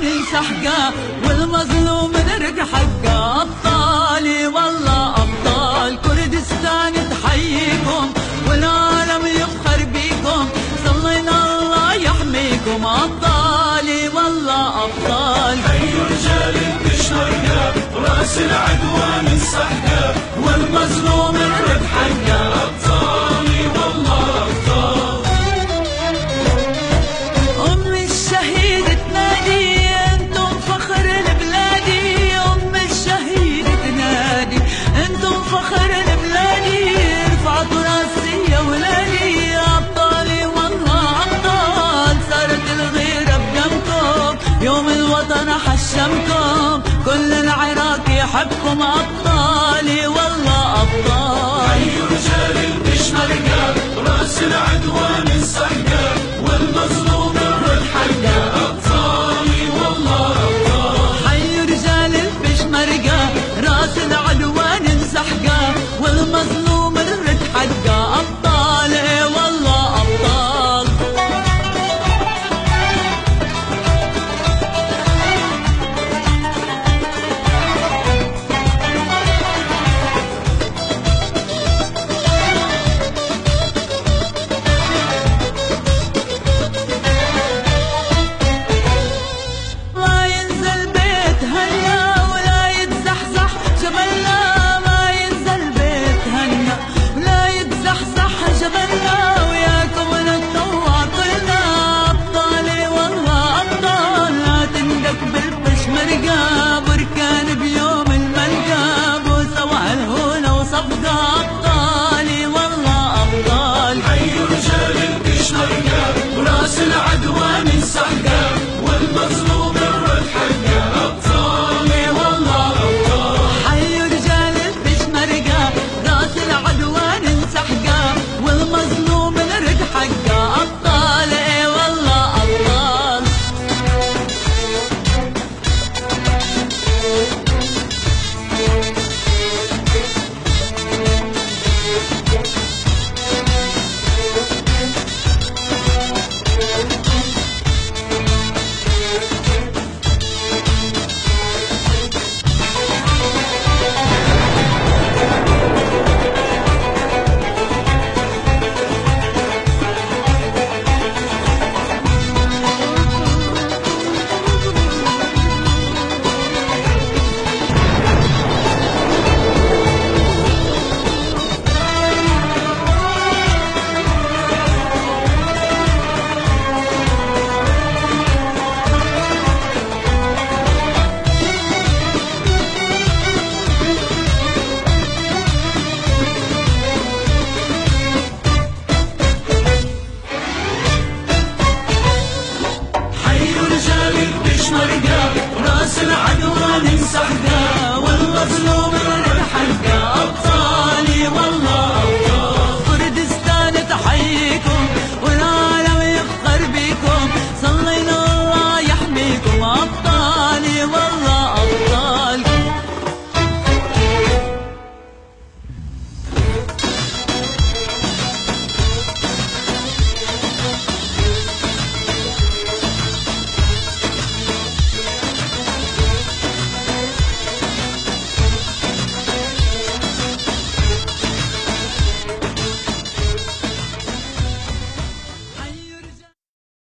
ننسى حقه والمظلوم نرد حقه. أبطالي والله أبطال كردستان تحييكم والعالم يفخر بيكم، صلينا الله يحميكم. أبطالي والله أبطال أي رجال تشرقه راس العدوان نسحقه والمظلوم نرد حقه. أبطالي والله أبطال. أم الشهيد تنادي انتم فخر البلادي، أم الشهيد تنادي انتم فخر البلادي، ارفعوا راسي يا ولادي. يا أبطالي والله أبطال صارت الغيرة بدمكم، يوم الوطن حشمكم كل العراق يحبكم. أبطال